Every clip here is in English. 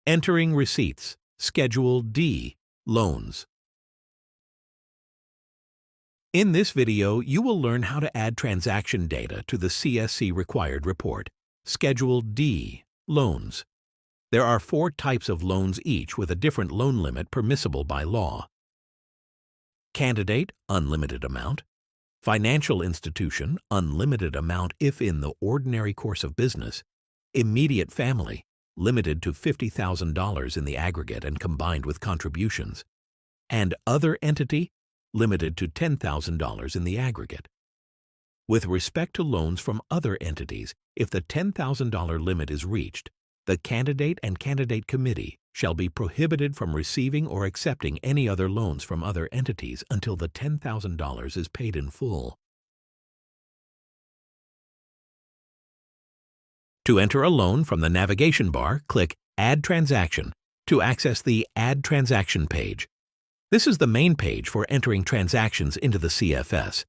Entering receipts. Schedule D. Loans. In this video, you will learn how to add transaction data to the CSC required report. Schedule D. Loans. There are 4 types of loans, each with a different loan limit permissible by law. Candidate, unlimited amount. Financial institution, unlimited amount if in the ordinary course of business. Immediate family, limited to $50,000 in the aggregate and combined with contributions. And other entity, limited to $10,000 in the aggregate. With respect to loans from other entities, if the $10,000 limit is reached, the candidate and candidate committee shall be prohibited from receiving or accepting any other loans from other entities until the $10,000 is paid in full. To enter a loan from the navigation bar, click Add Transaction to access the Add Transaction page. This is the main page for entering transactions into the CFS.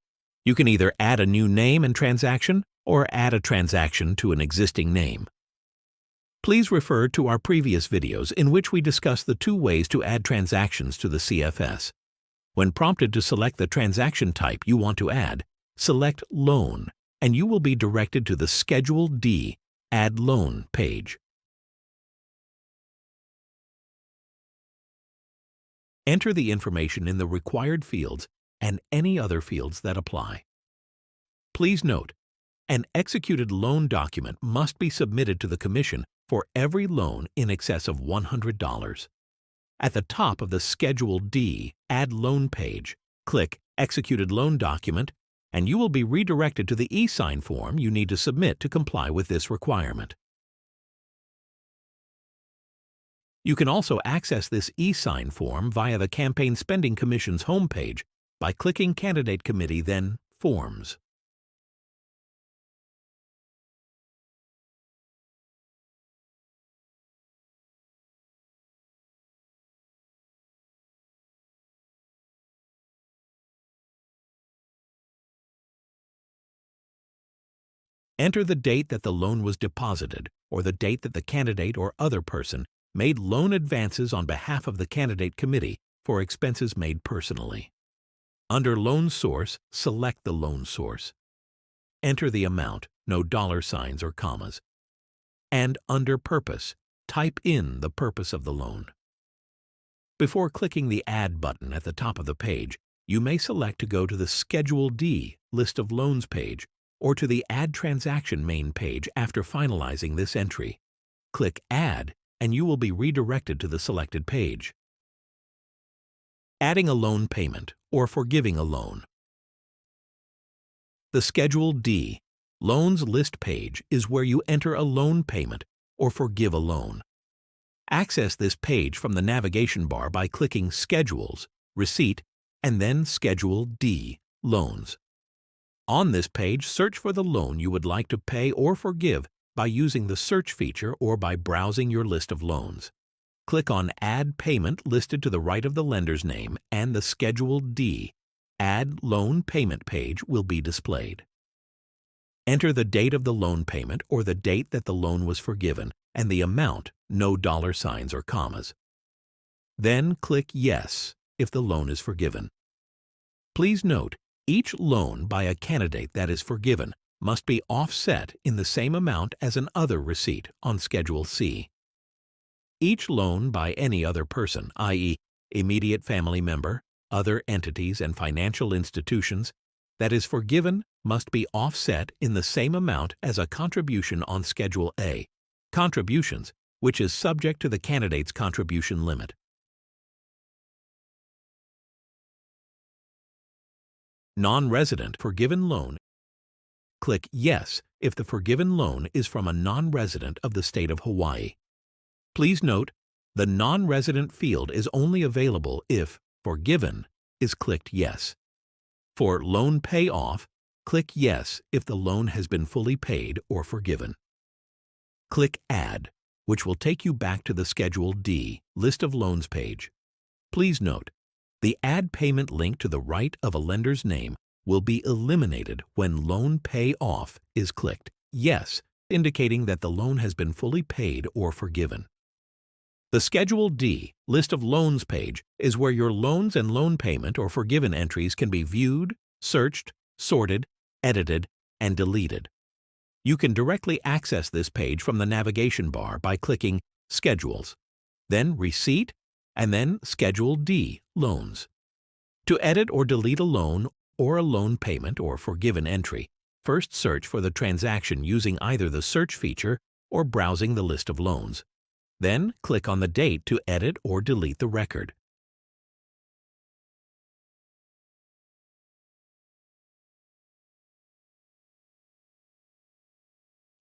You can either add a new name and transaction or add a transaction to an existing name. Please refer to our previous videos in which we discuss the 2 ways to add transactions to the CFS. When prompted to select the transaction type you want to add, select Loan, and you will be directed to the Schedule D Add Loan page. Enter the information in the required fields and any other fields that apply. Please note, an executed loan document must be submitted to the Commission for every loan in excess of $100. At the top of the Schedule D Add Loan page, click Executed Loan Document, and you will be redirected to the e-sign form you need to submit to comply with this requirement. You can also access this e-sign form via the Campaign Spending Commission's homepage by clicking Candidate Committee, then Forms. Enter the date that the loan was deposited or the date that the candidate or other person made loan advances on behalf of the candidate committee for expenses made personally. Under Loan Source, select the loan source. Enter the amount, no $ or commas. And under Purpose, type in the purpose of the loan. Before clicking the Add button at the top of the page, you may select to go to the Schedule D List of Loans page or to the Add Transaction main page after finalizing this entry. Click Add, and you will be redirected to the selected page. Adding a loan payment or forgiving a loan. The Schedule D Loans List page is where you enter a loan payment or forgive a loan. Access this page from the navigation bar by clicking Schedules, Receipt, and then Schedule D Loans. On this page, search for the loan you would like to pay or forgive by using the search feature or by browsing your list of loans. Click on Add Payment listed to the right of the lender's name, and the Schedule D Add Loan Payment page will be displayed. Enter the date of the loan payment or the date that the loan was forgiven and the amount, no $ or commas. Then click Yes if the loan is forgiven. Please note, each loan by a candidate that is forgiven must be offset in the same amount as an other receipt on Schedule C. Each loan by any other person, i.e., immediate family member, other entities and financial institutions, that is forgiven must be offset in the same amount as a contribution on Schedule A, Contributions, which is subject to the candidate's contribution limit. Non-resident forgiven loan. Click Yes if the forgiven loan is from a non-resident of the state of Hawaii. Please note, the non-resident field is only available if Forgiven is clicked Yes. For Loan Payoff, click Yes if the loan has been fully paid or forgiven. Click Add, which will take you back to the Schedule D List of Loans page. Please note, the Add Payment link to the right of a lender's name will be eliminated when Loan Payoff is clicked Yes, indicating that the loan has been fully paid or forgiven. The Schedule D, List of Loans page, is where your loans and loan payment or forgiven entries can be viewed, searched, sorted, edited, and deleted. You can directly access this page from the navigation bar by clicking Schedules, then Receipt, and then Schedule D, Loans. To edit or delete a loan or a loan payment or forgiven entry, first search for the transaction using either the search feature or browsing the list of loans. Then click on the date to edit or delete the record.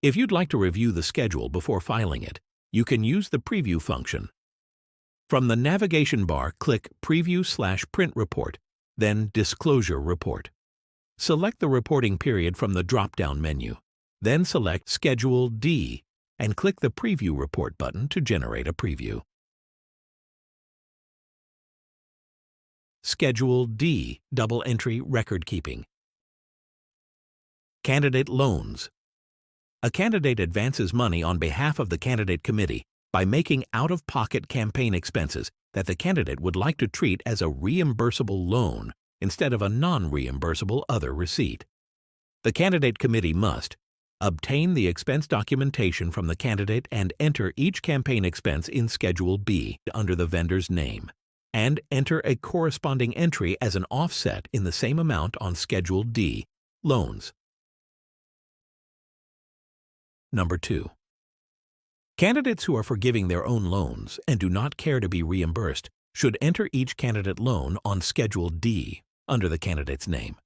If you'd like to review the schedule before filing it, you can use the Preview function. From the navigation bar, click Preview/Print Report, then Disclosure Report. Select the reporting period from the drop-down menu, then select Schedule D and click the Preview Report button to generate a preview. Schedule D, Double Entry Record Keeping. Candidate Loans. A candidate advances money on behalf of the candidate committee by making out-of-pocket campaign expenses that the candidate would like to treat as a reimbursable loan instead of a non-reimbursable other receipt. The candidate committee must obtain the expense documentation from the candidate and enter each campaign expense in Schedule B under the vendor's name, and enter a corresponding entry as an offset in the same amount on Schedule D, Loans. Number 2. Candidates who are forgiving their own loans and do not care to be reimbursed should enter each candidate loan on Schedule D under the candidate's name.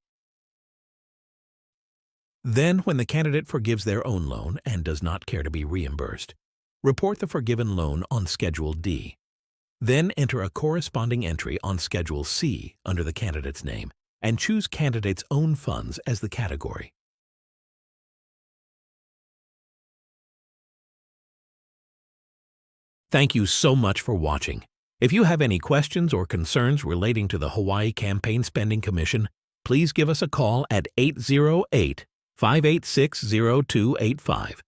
Then, when the candidate forgives their own loan and does not care to be reimbursed, report the forgiven loan on Schedule D. Then enter a corresponding entry on Schedule C under the candidate's name and choose candidate's own funds as the category. Thank you so much for watching. If you have any questions or concerns relating to the Hawaii Campaign Spending Commission, please give us a call at 808-586-0285